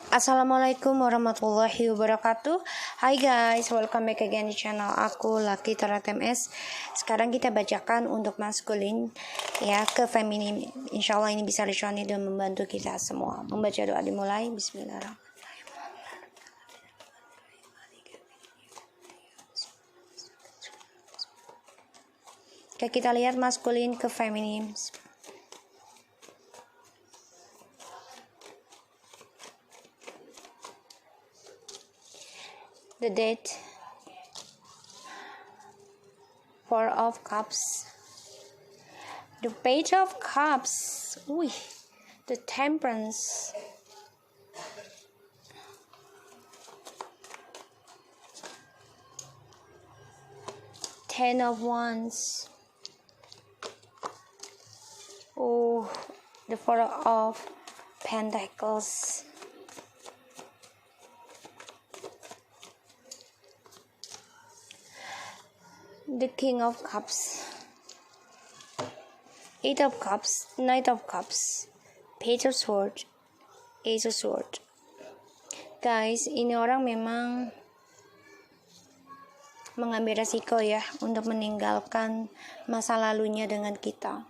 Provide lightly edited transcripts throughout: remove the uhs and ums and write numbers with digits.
Assalamualaikum warahmatullahi wabarakatuh. Hai guys, welcome back again di channel aku Lucky Tarot MS. Sekarang kita bacakan untuk maskulin ya ke feminim. Insyaallah ini bisa resonate dan membantu kita semua. Membaca doa dimulai. Bismillahirrahmanirrahim. Oke, kita lihat maskulin ke feminim. The Death, Four of Cups, the Page of Cups, the Temperance, Ten of Wands, the Four of Pentacles, the King of Cups, Eight of Cups, Knight of Cups, Page of Swords, Ace of Swords. Guys, ini orang memang mengambil resiko ya untuk meninggalkan masa lalunya dengan kita.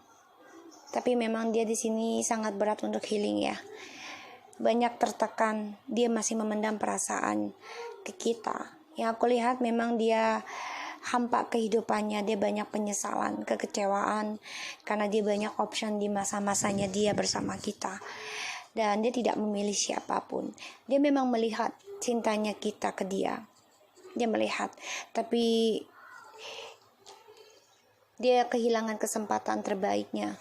Tapi memang dia di sini sangat berat untuk healing ya. Banyak tertekan, dia masih memendam perasaan ke kita. Yang aku lihat memang dia hampa kehidupannya, dia banyak penyesalan, kekecewaan karena dia banyak option di masa-masanya dia bersama kita, dan dia tidak memilih siapapun. Dia memang melihat cintanya kita ke dia melihat, tapi dia kehilangan kesempatan terbaiknya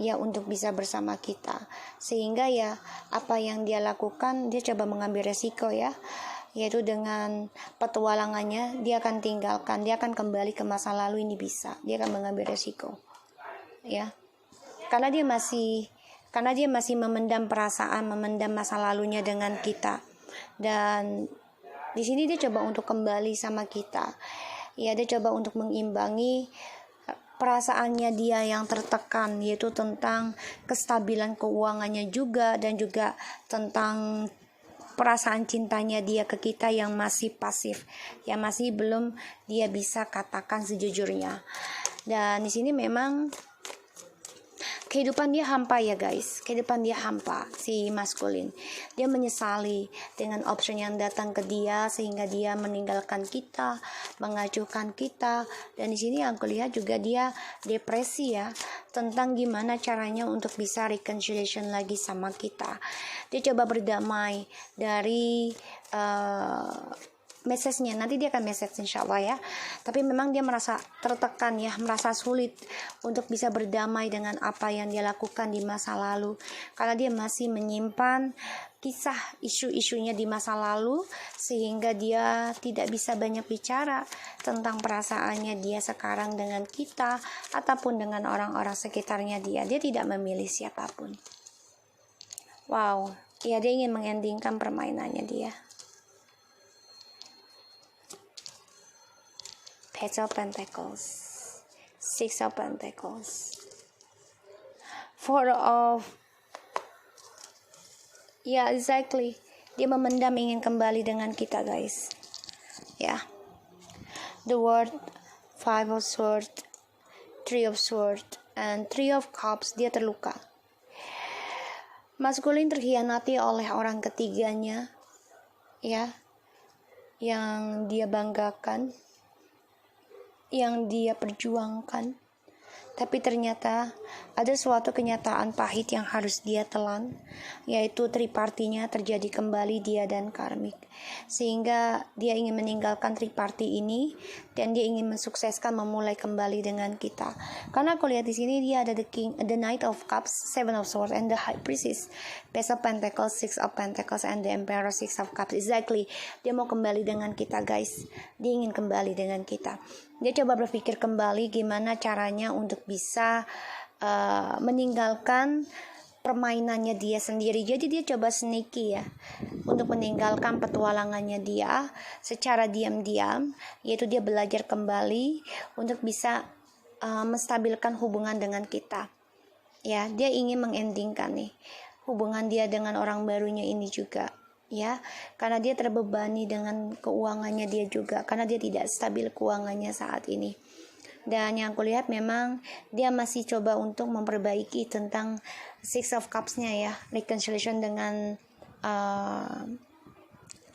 ya untuk bisa bersama kita, sehingga ya apa yang dia lakukan, dia coba mengambil resiko ya, yaitu dengan petualangannya dia akan tinggalkan, dia akan kembali ke masa lalu ini bisa, dia akan mengambil resiko ya, karena dia masih memendam perasaan, memendam masa lalunya dengan kita. Dan di sini dia coba untuk kembali sama kita ya, dia coba untuk mengimbangi perasaannya dia yang tertekan, yaitu tentang kestabilan keuangannya juga, dan juga tentang perasaan cintanya dia ke kita yang masih pasif, yang masih belum dia bisa katakan sejujurnya. Dan di sini memang kehidupan dia hampa ya guys, kehidupan dia hampa si maskulin. Dia menyesali dengan option yang datang ke dia, sehingga dia meninggalkan kita, mengacuhkan kita. Dan di sini aku lihat juga dia depresi ya, tentang gimana caranya untuk bisa reconciliation lagi sama kita. Dia coba berdamai dari message-nya, nanti dia akan message insya Allah ya. Tapi memang dia merasa tertekan ya, merasa sulit untuk bisa berdamai dengan apa yang dia lakukan di masa lalu, karena dia masih menyimpan kisah isu-isunya di masa lalu, sehingga dia tidak bisa banyak bicara tentang perasaannya dia sekarang dengan kita ataupun dengan orang-orang sekitarnya dia tidak memilih siapapun. Ya, dia ingin mengendingkan permainannya dia. Page of Pentacles, Six of Pentacles, Four of, exactly, dia memendam, ingin kembali dengan kita guys ya. The World, Five of Swords, Three of Swords, and Three of Cups. Dia terluka. Maskulin terhianati oleh orang ketiganya ya, yang dia banggakan, yang dia perjuangkan, tapi ternyata ada suatu kenyataan pahit yang harus dia telan, yaitu tripartinya terjadi kembali dia dan karmik, sehingga dia ingin meninggalkan triparti ini dan dia ingin mensukseskan memulai kembali dengan kita. Karena aku lihat di sini dia ada the King, the Knight of Cups, Seven of Swords, and the High Priestess, Page of Pentacles, Six of Pentacles, and the Emperor, Six of Cups. Exactly, dia mau kembali dengan kita guys, dia ingin kembali dengan kita. Dia coba berpikir kembali gimana caranya untuk bisa meninggalkan permainannya dia sendiri. Jadi dia coba sneaky ya, untuk meninggalkan petualangannya dia secara diam-diam, yaitu dia belajar kembali untuk bisa menstabilkan hubungan dengan kita. Ya, dia ingin mengendingkan nih hubungan dia dengan orang barunya ini juga. ya, karena dia terbebani dengan keuangannya dia juga, karena dia tidak stabil keuangannya saat ini. Dan yang aku lihat memang dia masih coba untuk memperbaiki tentang Six of Cups-nya ya, reconciliation dengan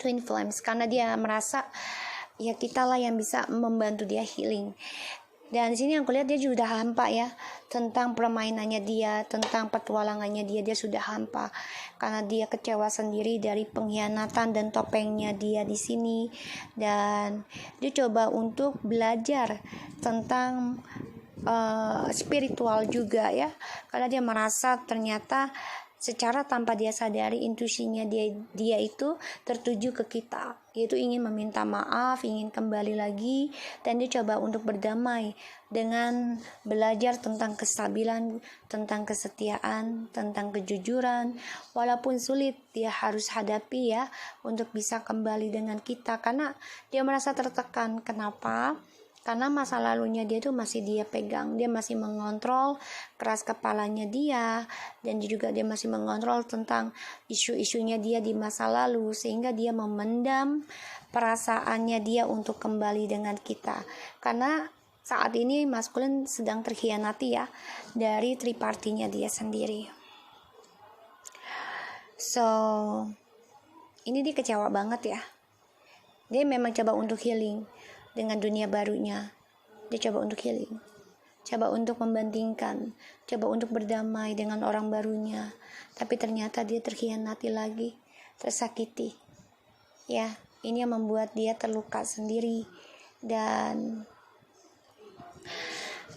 Twin Flames, karena dia merasa ya kita lah yang bisa membantu dia healing. Dan di sini aku lihat dia sudah hampa ya, tentang permainannya dia, tentang petualangannya dia sudah hampa karena dia kecewa sendiri dari pengkhianatan dan topengnya dia di sini. Dan dia coba untuk belajar tentang spiritual juga ya, karena dia merasa ternyata secara tanpa dia sadari intuisinya dia itu tertuju ke kita, yaitu ingin meminta maaf, ingin kembali lagi, dan dia coba untuk berdamai dengan belajar tentang kestabilan, tentang kesetiaan, tentang kejujuran. Walaupun sulit dia harus hadapi ya untuk bisa kembali dengan kita, karena dia merasa tertekan. Kenapa? Karena masa lalunya dia tuh masih dia pegang, dia masih mengontrol keras kepalanya dia, dan juga dia masih mengontrol tentang isu-isunya dia di masa lalu, sehingga dia memendam perasaannya dia untuk kembali dengan kita. Karena saat ini maskulin sedang terkhianati ya dari tripartinya dia sendiri. So ini dia kecewa banget ya. Dia memang coba untuk healing dengan dunia barunya. Dia coba untuk healing, coba untuk membandingkan, coba untuk berdamai dengan orang barunya. Tapi ternyata dia terkhianati lagi, tersakiti. Ya, ini yang membuat dia terluka sendiri. Dan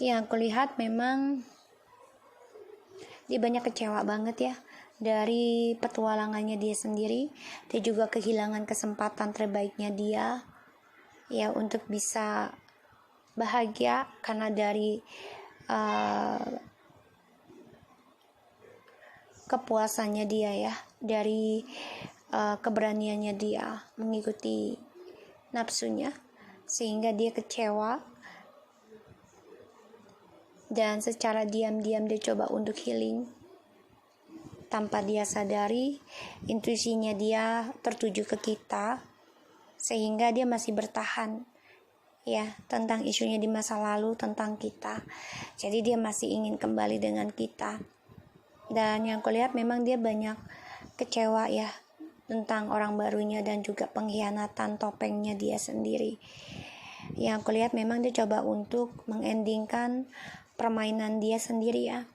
yang aku lihat memang dia banyak kecewa banget ya dari petualangannya dia sendiri. Dia juga kehilangan kesempatan terbaiknya dia ya untuk bisa bahagia karena dari kepuasannya dia ya, dari keberaniannya dia mengikuti nafsunya, sehingga dia kecewa. Dan secara diam-diam dia coba untuk healing tanpa dia sadari intuisinya dia tertuju ke kita, sehingga dia masih bertahan ya tentang isunya di masa lalu tentang kita. Jadi dia masih ingin kembali dengan kita. Dan yang kulihat memang dia banyak kecewa ya tentang orang barunya dan juga pengkhianatan topengnya dia sendiri. Yang kulihat memang dia coba untuk mengendingkan permainan dia sendiri ya,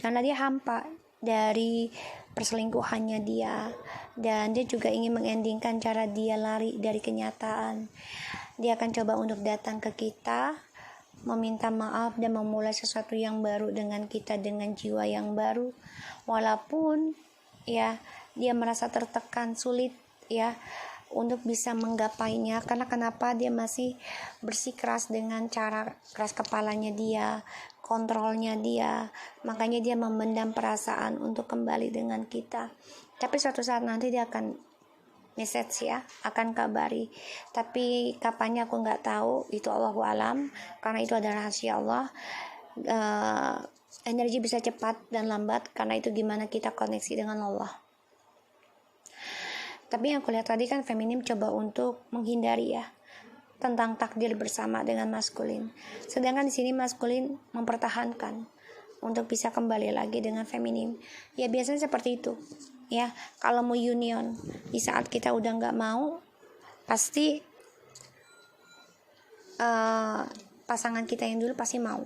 karena dia hampa dari perselingkuhannya dia, dan dia juga ingin mengendingkan cara dia lari dari kenyataan. Dia akan coba untuk datang ke kita, meminta maaf dan memulai sesuatu yang baru dengan kita, dengan jiwa yang baru. Walaupun ya dia merasa tertekan, sulit ya untuk bisa menggapainya. Karena kenapa? Dia masih bersikeras dengan cara keras kepalanya dia, kontrolnya dia. Makanya dia memendam perasaan untuk kembali dengan kita. Tapi suatu saat nanti dia akan message ya, akan kabari. Tapi kapannya aku nggak tahu, itu Allahu alam, karena itu adalah rahasia Allah. Energi bisa cepat dan lambat, karena itu gimana kita koneksi dengan Allah. Tapi yang aku lihat tadi kan feminim coba untuk menghindari ya tentang takdir bersama dengan maskulin. Sedangkan di sini maskulin mempertahankan untuk bisa kembali lagi dengan feminim. Ya biasanya seperti itu. Ya, kalau mau union di saat kita udah nggak mau, pasti pasangan kita yang dulu pasti mau.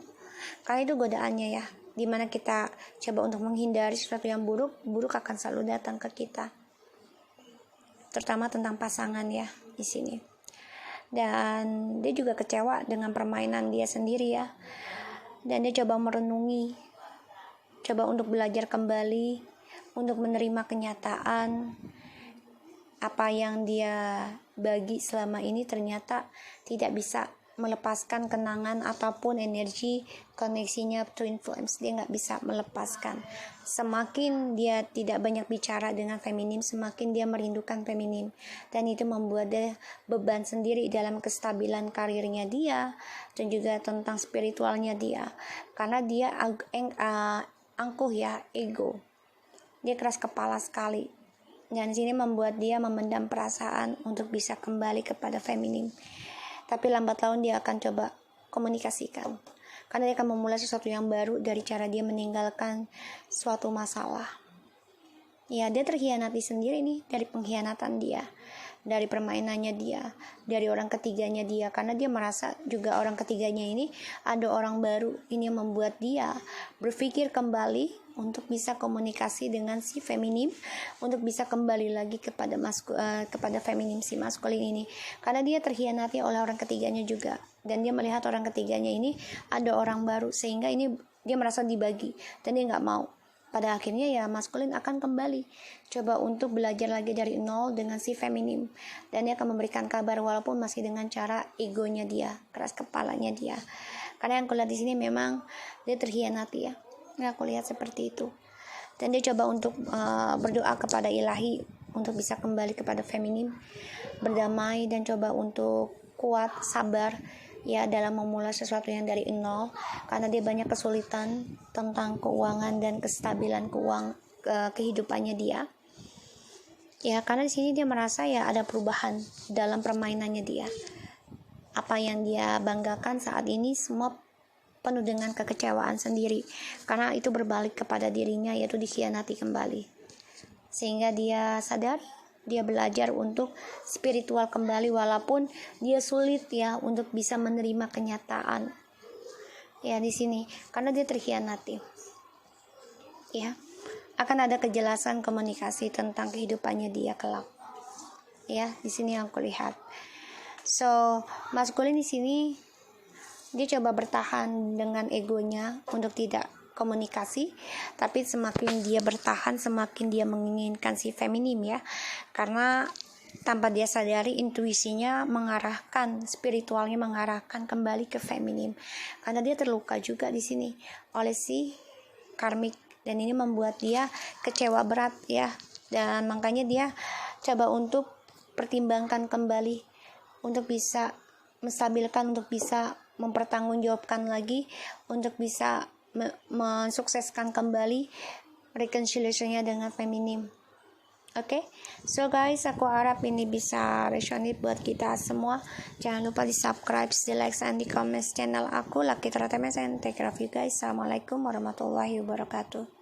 Karena itu godaannya ya, dimana kita coba untuk menghindari sesuatu yang buruk akan selalu datang ke kita. Terutama tentang pasangan ya di sini. Dan dia juga kecewa dengan permainan dia sendiri ya. Dan dia coba merenungi, coba untuk belajar kembali, untuk menerima kenyataan apa yang dia bagi selama ini ternyata tidak bisa melepaskan kenangan ataupun energi koneksinya twin flames. Dia nggak bisa melepaskan. Semakin dia tidak banyak bicara dengan feminim, semakin dia merindukan feminim, dan itu membuat dia beban sendiri dalam kestabilan karirnya dia dan juga tentang spiritualnya dia, karena dia angkuh ya, ego. Dia keras kepala sekali Dan di sini membuat dia memendam perasaan untuk bisa kembali kepada feminim. Tapi lambat laun dia akan coba komunikasikan. Karena dia akan memulai sesuatu yang baru dari cara dia meninggalkan suatu masalah. Ya, dia terkhianati sendiri nih dari pengkhianatan dia, dari permainannya dia, dari orang ketiganya dia, karena dia merasa juga orang ketiganya ini ada orang baru. Ini yang membuat dia berpikir kembali untuk bisa komunikasi dengan si feminim, untuk bisa kembali lagi kepada kepada feminim si maskulin ini, karena dia terkhianati oleh orang ketiganya juga, dan dia melihat orang ketiganya ini ada orang baru, sehingga ini dia merasa dibagi dan dia nggak mau. Pada akhirnya ya maskulin akan kembali coba untuk belajar lagi dari nol dengan si feminim, dan dia akan memberikan kabar walaupun masih dengan cara egonya dia, keras kepalanya dia. Karena yang kulihat di sini memang dia terkhianati ya. Nah, aku lihat seperti itu. Dan dia coba untuk berdoa kepada ilahi untuk bisa kembali kepada feminim, berdamai dan coba untuk kuat, sabar ya dalam memulai sesuatu yang dari nol, karena dia banyak kesulitan tentang keuangan dan kestabilan kehidupannya dia. Ya, karena di sini dia merasa ya ada perubahan dalam permainannya dia. Apa yang dia banggakan saat ini semua penuh dengan kekecewaan sendiri, karena itu berbalik kepada dirinya, yaitu dikhianati kembali. Sehingga dia sadar, dia belajar untuk spiritual kembali walaupun dia sulit ya untuk bisa menerima kenyataan. Ya di sini karena dia terkhianati. Ya, akan ada kejelasan komunikasi tentang kehidupannya dia kelak. Ya, di sini yang aku lihat. So, maskulin di sini dia coba bertahan dengan egonya untuk tidak komunikasi, tapi semakin dia bertahan semakin dia menginginkan si feminim ya, karena tanpa dia sadari intuisinya mengarahkan, spiritualnya mengarahkan kembali ke feminim, karena dia terluka juga di sini oleh si karmik, dan ini membuat dia kecewa berat ya, dan makanya dia coba untuk pertimbangkan kembali untuk bisa menstabilkan, untuk bisa mempertanggungjawabkan lagi, untuk bisa mensukseskan kembali reconciliation-nya dengan feminim. Oke, so guys, aku harap ini bisa resonate buat kita semua. Jangan lupa di subscribe, di like, and di comment channel aku, Lucky Tratemes, and take care of you guys. Assalamualaikum warahmatullahi wabarakatuh.